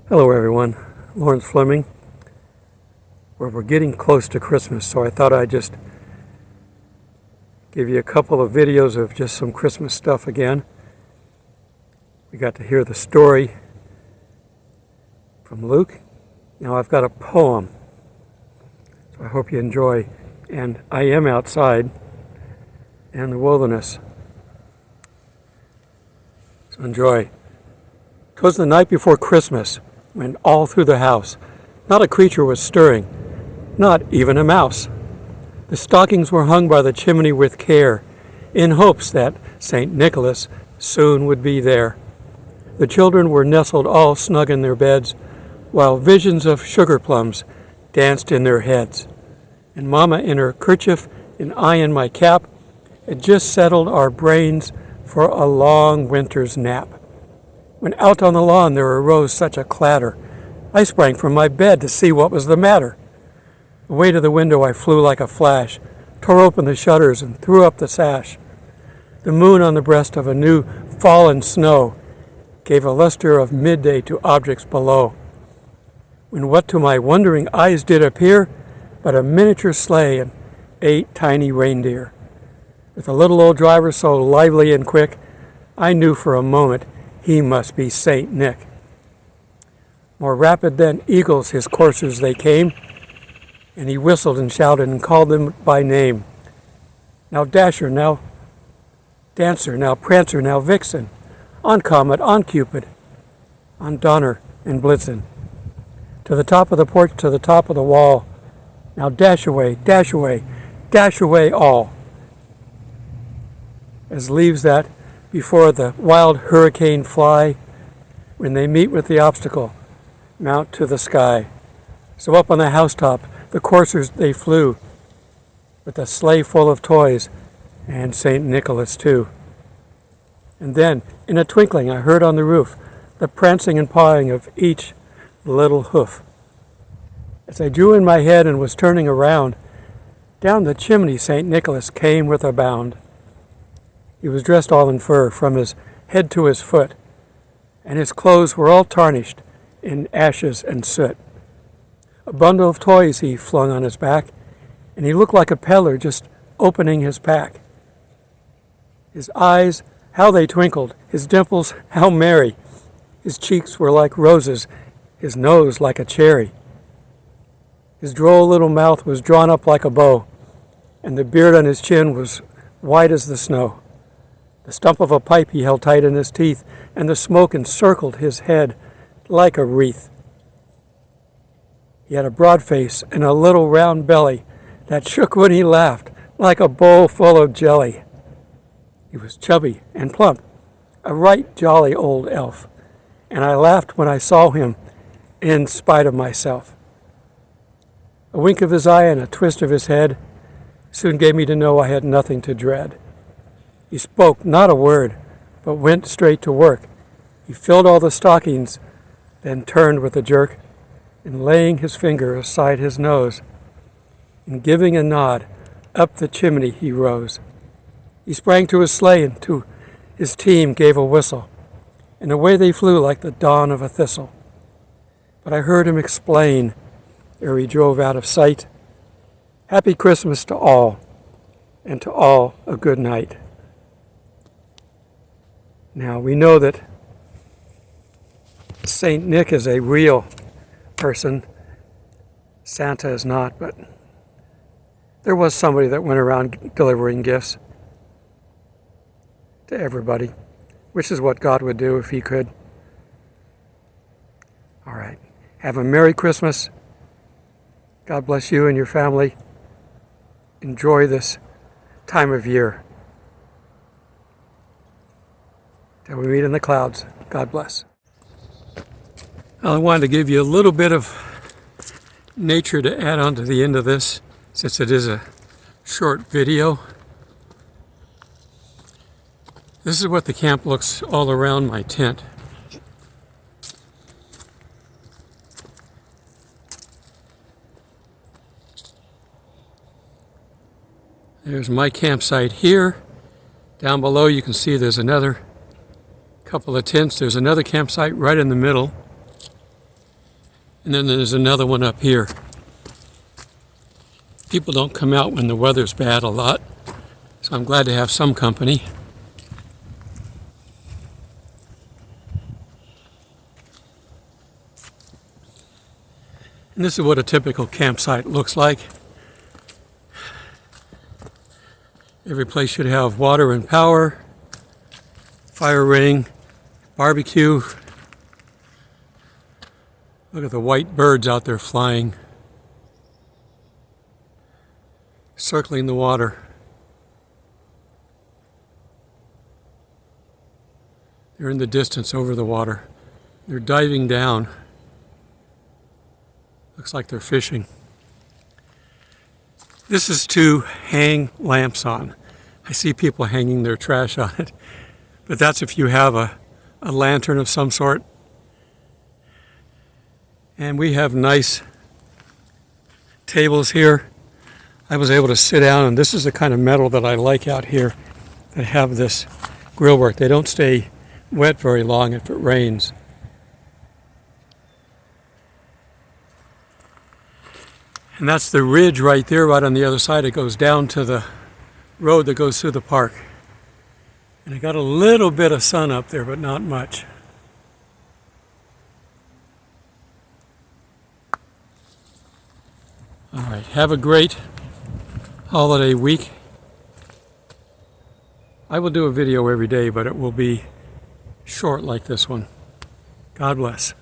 Hello everyone, Thomas Fleming. We're getting close to Christmas, so I thought I'd just give you a couple of videos of just some Christmas stuff again. We got to hear the story from Luke. Now I've got a poem, so I hope you enjoy. And I am outside in the wilderness, so enjoy. 'Twas the night before Christmas, when all through the house not a creature was stirring, not even a mouse. The stockings were hung by the chimney with care, in hopes that St. Nicolas soon would be there. The children were nestled all snug in their beds, while visions of sugar plums danced in their heads. And Mama in her kerchief and I in my cap had just settled our brains for a long winter's nap. When out on the lawn there arose such a clatter, I sprang from my bed to see what was the matter. Away to the window I flew like a flash, tore open the shutters and threw up the sash. The moon on the breast of a new fallen snow gave a luster of midday to objects below. When what to my wondering eyes did appear but a miniature sleigh and 8 tiny reindeer. With a little old driver so lively and quick, I knew for a moment he must be Saint Nick. More rapid than eagles his coursers they came, and he whistled and shouted and called them by name. Now Dasher, now Dancer, now Prancer, now Vixen, on Comet, on Cupid, on Donner and Blitzen. To the top of the porch, to the top of the wall, now dash away, dash away, dash away all. As leaves that before the wild hurricane fly, when they meet with the obstacle, mount to the sky. So up on the housetop, the coursers they flew, with a sleigh full of toys, and St. Nicholas too. And then, in a twinkling, I heard on the roof the prancing and pawing of each little hoof. As I drew in my head and was turning around, down the chimney St. Nicholas came with a bound. He was dressed all in fur from his head to his foot, and his clothes were all tarnished in ashes and soot. A bundle of toys he flung on his back, and he looked like a peddler just opening his pack. His eyes, how they twinkled, his dimples, how merry. His cheeks were like roses, his nose like a cherry. His droll little mouth was drawn up like a bow, and the beard on his chin was white as the snow. The stump of a pipe he held tight in his teeth, and the smoke encircled his head like a wreath. He had a broad face and a little round belly that shook when he laughed like a bowl full of jelly. He was chubby and plump, a right jolly old elf, and I laughed when I saw him in spite of myself. A wink of his eye and a twist of his head soon gave me to know I had nothing to dread. He spoke not a word, but went straight to work. He filled all the stockings, then turned with a jerk, and laying his finger aside his nose, and giving a nod, up the chimney he rose. He sprang to his sleigh and to his team gave a whistle, and away they flew like the dawn of a thistle. But I heard him explain, ere he drove out of sight, Happy Christmas to all, and to all a good night. Now, we know that St. Nick is a real person. Santa is not, but there was somebody that went around delivering gifts to everybody, which is what God would do if he could. All right. Have a Merry Christmas. God bless you and your family. Enjoy this time of year. Till we meet in the clouds. God bless. I wanted to give you a little bit of nature to add on to the end of this, since it is a short video. This is what the camp looks all around my tent. There's my campsite here. Down below you can see there's another couple of tents. There's another campsite right in the middle. And then there's another one up here. People don't come out when the weather's bad a lot, so I'm glad to have some company. And this is what a typical campsite looks like. Every place should have water and power, fire ring, barbecue. Look at the white birds out there flying, circling the water. They're in the distance over the water. They're diving down. Looks like they're fishing. This is to hang lamps on. I see people hanging their trash on it, but that's if you have a lantern of some sort. And we have nice tables here. I was able to sit down, and this is the kind of metal that I like out here that have this grill work. They don't stay wet very long if it rains. And that's the ridge right there, right on the other side. It goes down to the road that goes through the park. And it got a little bit of sun up there, but not much. All right, have a great holiday week. I will do a video every day, but it will be short like this one. God bless.